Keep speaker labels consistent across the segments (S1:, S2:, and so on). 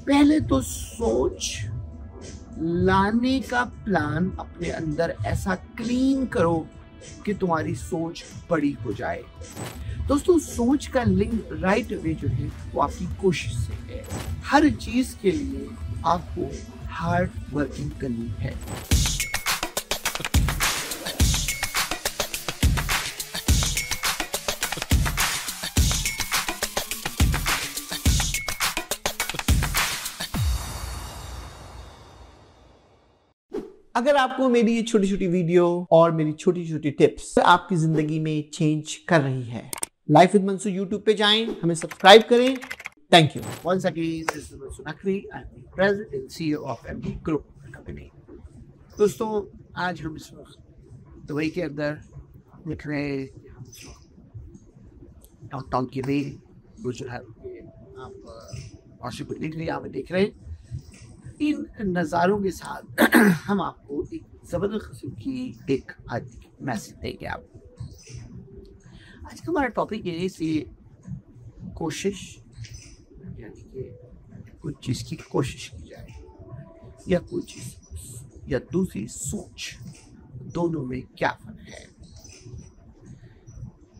S1: पहले तो सोच लाने का प्लान अपने अंदर ऐसा क्लीन करो कि तुम्हारी सोच बड़ी हो जाए। दोस्तों, सोच का लिंक राइट वे जो है वो आपकी कोशिश से है। हर चीज के लिए आपको हार्ड वर्किंग करनी है।
S2: अगर आपको मेरी ये छोटी छोटी वीडियो और मेरी छोटी छोटी टिप्स आपकी जिंदगी में चेंज कर रही है, लाइफ विद मंसूर यूट्यूब पे जाएं, हमें सब्सक्राइब करें। Thank you.
S1: Once again, this is Mansoor Naqvi. I'm the President and CEO of MD Group Company. दोस्तों, आज हम इस वक्त दुबई के अंदर देख रहे हैं डाउनटाउन की रे जो है आप आशिक लिख रही आप देख रहे हैं। इन नज़ारों के साथ हम आपको एक ज़बरदस्त किस्म की एक आज मैसेज देंगे आपको। आज का हमारा टॉपिक ये से कोशिश, यानी कि कुछ चीज़ की कोशिश की जाए या कोई चीज़ या दूसरी सोच, दोनों में क्या फ़र्क है।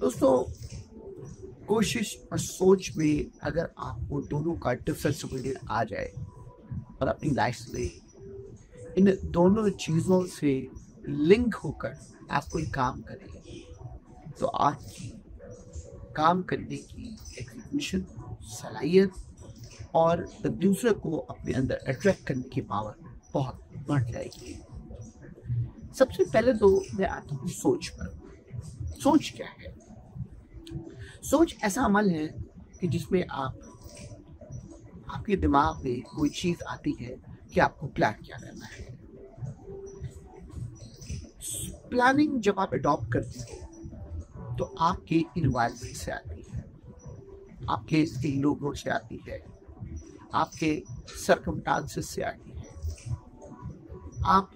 S1: दोस्तों, कोशिश और सोच में अगर आपको दोनों का डिफरेंस समझ आ जाए और अपनी लाइफ में इन दोनों चीज़ों से लिंक होकर आप कोई काम करें तो आपकी काम करने की एग्जीक्यूशन सलाहियत और दूसरे को अपने अंदर अट्रैक्ट करने की पावर बहुत बढ़ जाएगी। सबसे पहले तो मैं आता हूँ सोच पर। सोच क्या है? सोच ऐसा अमल है कि जिसमें आपके दिमाग में कोई चीज आती है कि आपको प्लान क्या करना है। प्लानिंग जब आप अडॉप्ट करते हो तो आपके इन्वायरमेंट से आती है, आपके लोगों से आती है, आपके सर्कमस्टांसेस से आती है, आप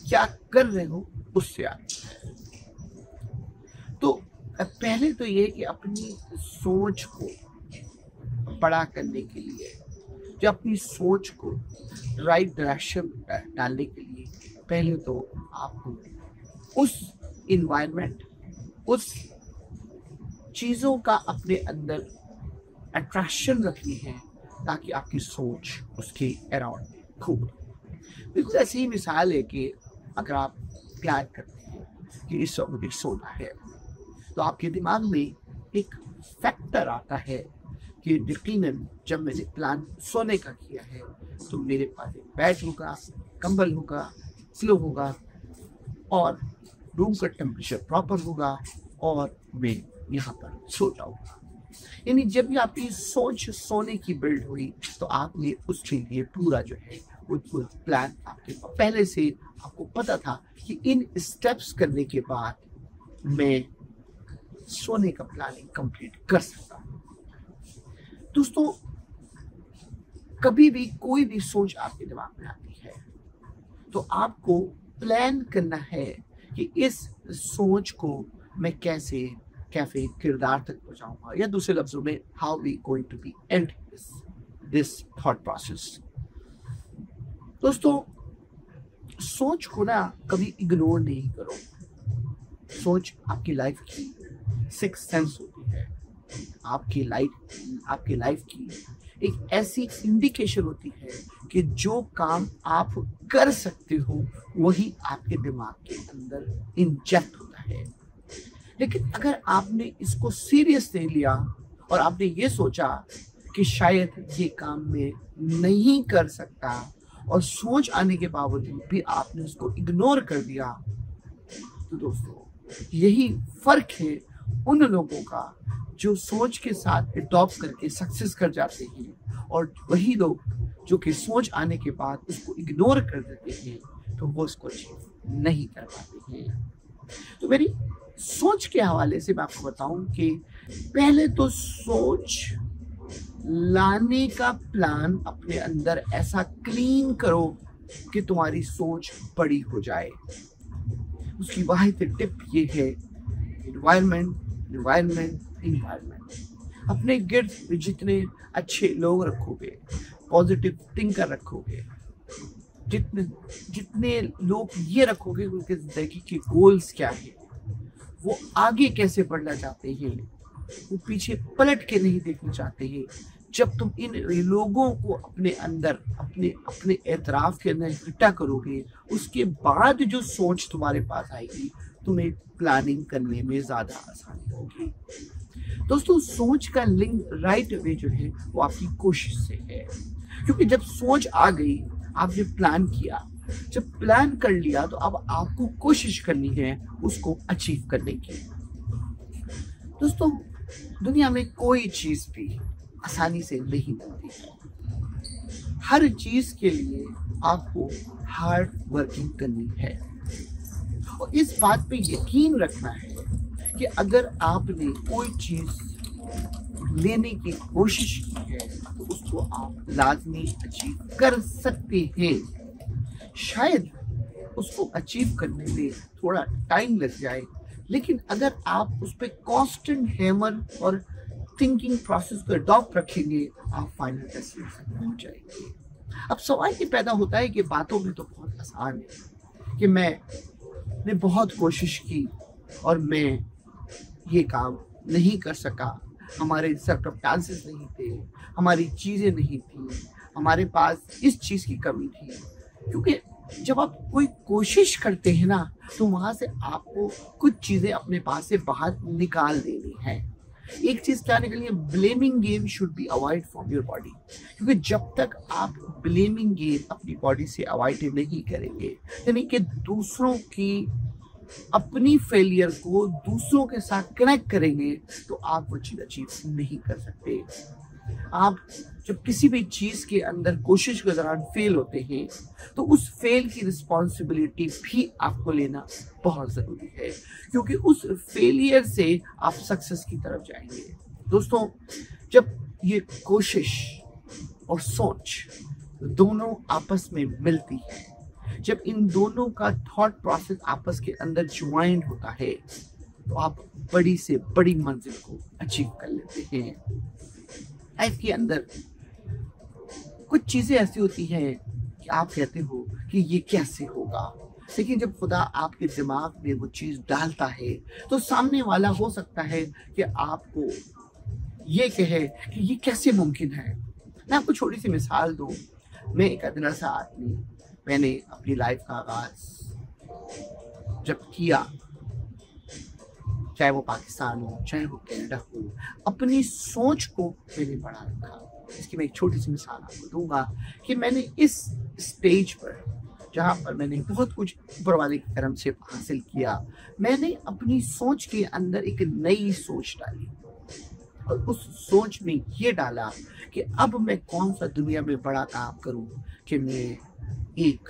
S1: क्या कर रहे हो उससे आती है। तो पहले तो ये कि अपनी सोच को बड़ा करने के लिए, जो अपनी सोच को राइट डायरेक्शन डालने के लिए पहले तो आपको उस इन्वायरमेंट, उस चीज़ों का अपने अंदर अट्रैक्शन रखनी है ताकि आपकी सोच उसके अराउंड खूब। बिल्कुल ऐसी ही मिसाल है कि अगर आप प्लान करते हैं कि इस वक्त मुझे सोना है तो आपके दिमाग में एक फैक्टर आता है कि यकीनन जब मैंने प्लान सोने का किया है तो मेरे पास एक बेड होगा, कंबल होगा, पिलो होगा और रूम का टेम्परेचर प्रॉपर होगा और मैं यहाँ पर सो जाऊँगा। यानी जब भी आपकी सोच सोने की बिल्ड हुई तो आपने उसके लिए पूरा जो है वो प्लान आपके पहले से आपको पता था कि इन स्टेप्स करने के बाद मैं सोने का प्लानिंग कंप्लीट कर सकता हूँ। दोस्तों, कभी भी कोई भी सोच आपके दिमाग में आती है तो आपको प्लान करना है कि इस सोच को मैं कैसे किरदार तक पहुंचाऊंगा, या दूसरे लफ्जों में how we going to be and this thought process. दोस्तों, सोच को ना कभी इग्नोर नहीं करो। सोच आपकी लाइफ की सिक्स्थ सेंस होती है, आपकी लाइफ की एक ऐसी इंडिकेशन होती है कि जो काम आप कर सकते हो वही आपके दिमाग के अंदर इंजेक्ट होता है। लेकिन अगर आपने इसको सीरियस नहीं लिया और आपने ये सोचा कि शायद ये काम मैं नहीं कर सकता और सोच आने के बावजूद भी आपने उसको इग्नोर कर दिया, तो दोस्तों यही फर्क है उन लोगों का जो सोच के साथ अडॉप्ट करके सक्सेस कर जाते हैं और वही लोग जो कि सोच आने के बाद उसको इग्नोर कर देते हैं तो वो उसको अचीव नहीं कर पाते हैं। तो मेरी सोच के हवाले से मैं आपको बताऊं कि पहले तो सोच लाने का प्लान अपने अंदर ऐसा क्लीन करो कि तुम्हारी सोच बड़ी हो जाए। उसकी वाहिद टिप ये है, इन्वायरमेंट। अपने गिर्द जितने अच्छे लोग रखोगे, पॉजिटिव थिंकर रखोगे, जितने लोग ये रखोगे उनके जिंदगी के गोल्स क्या है, वो आगे कैसे बढ़ना चाहते हैं, वो पीछे पलट के नहीं देखना चाहते हैं, जब तुम इन लोगों को अपने अंदर अपने एतराफ के अंदर इकट्ठा करोगे, उसके बाद जो सोच तुम्हारे पास आएगी, तुम्हें प्लानिंग करने में ज्यादा आसानी होगी। दोस्तों, सोच का लिंक राइट वे जो है वो आपकी कोशिश से है, क्योंकि जब सोच आ गई, आपने प्लान किया, जब प्लान कर लिया तो अब आपको कोशिश करनी है उसको अचीव करने की। दोस्तों, दुनिया में कोई चीज भी आसानी से नहीं मिलती है। हर चीज के लिए आपको हार्ड वर्किंग करनी है और इस बात पे यकीन रखना है कि अगर आपने कोई चीज लेने की कोशिश की है तो उसको आप लाजमी अचीव कर सकते हैं। शायद उसको अचीव करने में थोड़ा टाइम लग जाए, लेकिन अगर आप उस पर कांस्टेंट हैमर और थिंकिंग प्रोसेस को अडॉप्ट रखेंगे, आप फाइनल डेस्टिनेशन पहुंच जाएंगे। अब सवाल ये पैदा होता है कि बातों में तो बहुत आसान है कि मैंने बहुत कोशिश की और मैं ये काम नहीं कर सका, हमारे सर्कमस्टांसेस नहीं थे, हमारी चीज़ें नहीं थी, हमारे पास इस चीज़ की कमी थी। क्योंकि जब आप कोई कोशिश करते हैं ना, तो वहाँ से आपको कुछ चीज़ें अपने पास से बाहर निकाल देनी है। एक चीज़ कहने के लिए, blaming game should be avoid from your body, क्योंकि जब तक आप ब्लेमिंग गेम अपनी बॉडी से अवॉइड नहीं करेंगे, यानी कि दूसरों की अपनी फेलियर को दूसरों के साथ कनेक्ट करेंगे, तो आप वो चीज अचीव नहीं कर सकते। आप जब किसी भी चीज के अंदर कोशिश के दौरान फेल होते हैं, तो उस फेल की रिस्पॉन्सिबिलिटी भी आपको लेना बहुत जरूरी है, क्योंकि उस फेलियर से आप सक्सेस की तरफ जाएंगे। दोस्तों, जब ये कोशिश और सोच दोनों आपस में मिलती है, जब इन दोनों का थॉट प्रोसेस आपस के अंदर ज्वाइंट होता है, तो आप बड़ी से बड़ी मंजिल को अचीव कर लेते हैं। लाइफ के अंदर कुछ चीजें ऐसी होती हैं कि आप कहते हो कि ये कैसे होगा, लेकिन जब खुदा आपके दिमाग में वो चीज डालता है, तो सामने वाला हो सकता है कि आपको ये कहे कि ये कैसे मुमकिन है। मैं आपको छोटी सी मिसाल दूं। मैं एक अदना सा आदमी, मैंने अपनी लाइफ का आगाज जब किया, चाहे वो पाकिस्तान हो, चाहे वो कनाडा हो, अपनी सोच को मैंने बढ़ा रखा। इसकी मैं एक छोटी सी मिसाल आपको दूंगा कि मैंने इस स्टेज पर, जहाँ पर मैंने बहुत कुछ ऊपर वाले के करम से हासिल किया, मैंने अपनी सोच के अंदर एक नई सोच डाली और उस सोच में ये डाला कि अब मैं कौन सा दुनिया में बड़ा काम करूं कि मैं एक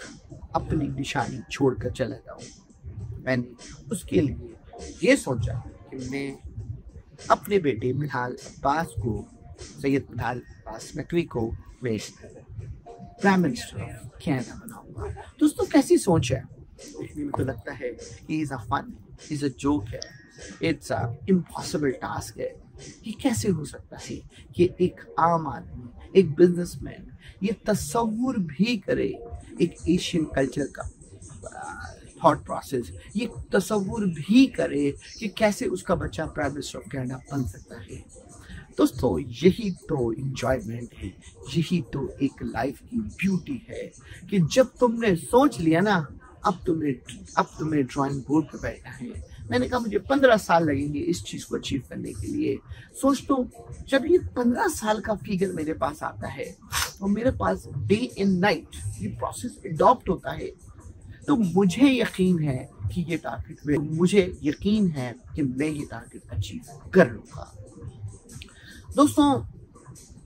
S1: अपनी निशानी छोड़कर चला जाऊं। मैंने उसके लिए ये सोचा कि मैं अपने बेटे मिनहाल अब्बास को, सैयद मिनहाल अब्बास नकवी को मैं प्राइम मिनिस्टर ऑफ कनाडा बनाऊंगा। दोस्तों, कैसी सोच है? देखने में तो लगता है कि is a fun, is a joke है, इट्स अ इम्पॉसिबल टास्क है। ये कैसे हो सकता है कि एक आम आदमी, एक बिजनेसमैन ये तस्वुर भी करे एक एशियन कल्चर का थॉट प्रोसेस, ये तस्वुर भी करे कि कैसे उसका बच्चा प्राइम मिनिस्टर ऑफ कनाडा बन सकता है। दोस्तों, यही तो इंजॉयमेंट है, यही तो एक लाइफ की ब्यूटी है कि जब तुमने सोच लिया ना, अब तुम्हें ड्राइंग बोर्ड पर बैठना है। मैंने कहा मुझे 15 साल लगेंगे इस चीज को अचीव करने के लिए। सोचता हूँ जब ये 15 साल का फिगर मेरे पास आता है और मेरे पास डे एंड नाइट ये प्रोसेस अडॉप्ट होता है, तो मुझे यकीन है कि ये टारगेट, मुझे यकीन है कि मैं ये टारगेट अचीव कर लूंगा। दोस्तों,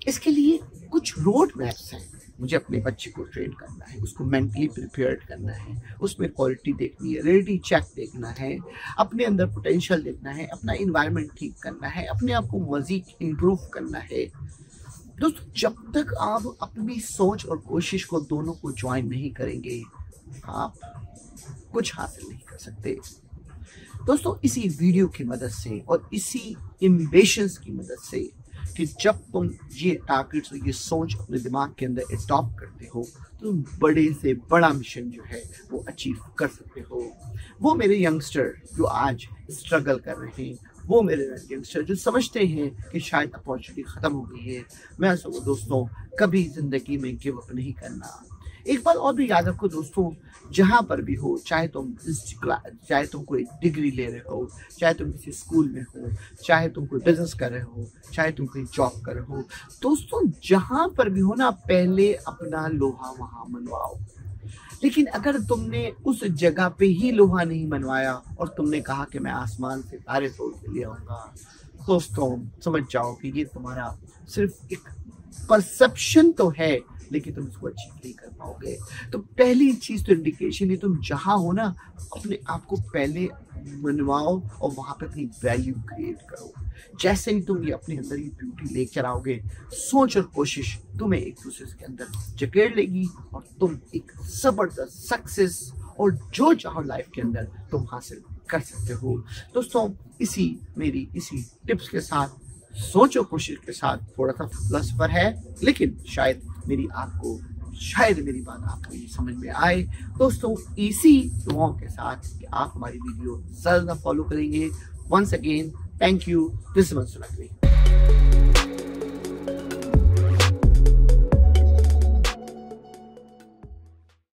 S1: इसके लिए कुछ रोड मैप्स हैं। मुझे अपने बच्चे को ट्रेन करना है, उसको मेंटली प्रिपेयर्ड करना है, उसमें क्वालिटी देखनी है, रियलिटी चेक देखना है, अपने अंदर पोटेंशियल देखना है, अपना इन्वायरमेंट ठीक करना है, अपने आप को मजीद इम्प्रूव करना है। दोस्तों, जब तक आप अपनी सोच और कोशिश को दोनों को ज्वाइन नहीं करेंगे, आप कुछ हासिल नहीं कर सकते। दोस्तों, इसी वीडियो की मदद से और इसी एम्बिशंस की मदद से कि जब तुम ये टारगेट्स, ये सोच अपने दिमाग के अंदर अडॉप्ट करते हो तो तुम बड़े से बड़ा मिशन जो है वो अचीव कर सकते हो। वो मेरे यंगस्टर जो आज स्ट्रगल कर रहे हैं, वो मेरे यंगस्टर जो समझते हैं कि शायद अपॉर्चुनिटी ख़त्म हो गई है, मैं सब दोस्तों कभी ज़िंदगी में गिव अप नहीं करना। एक बात और भी याद रखो दोस्तों, जहाँ पर भी हो, चाहे तुम कोई डिग्री ले रहे हो, चाहे तुम किसी स्कूल में हो, चाहे तुम कोई बिजनेस कर रहे हो, चाहे तुम कोई जॉब कर रहे हो, दोस्तों जहाँ पर भी हो ना, पहले अपना लोहा वहाँ मनवाओ। लेकिन अगर तुमने उस जगह पे ही लोहा नहीं मनवाया और तुमने कहा कि मैं आसमान से तारे तोड़ के ले आऊंगा, दोस्तों समझ जाओ कि ये तुम्हारा सिर्फ एक परसेप्शन तो है, लेकिन तुम इसको अचीव नहीं कर पाओगे। तो पहली चीज तो इंडिकेशन है, तुम जहां हो ना, अपने आप को पहले मनवाओ और वहां पे अपनी वैल्यू क्रिएट करो। जैसे ही तुम ये अपने अंदर ये ब्यूटी लेकर आओगे, सोच और कोशिश तुम्हें एक दूसरे के अंदर जकेड़ लेगी और तुम एक जबरदस्त सक्सेस और जो चाहो लाइफ के अंदर तुम हासिल कर सकते हो। दोस्तों मेरी इसी टिप्स के साथ, सोच और कोशिश के साथ, थोड़ा सा फिलॉसफर है लेकिन शायद मेरी बात आपको ये समझ में आए। दोस्तों इसी दुआओं के साथ कि आप हमारी वीडियो ज़्यादा फॉलो करेंगे। Once again thank you, this is Mansoor Naqvi.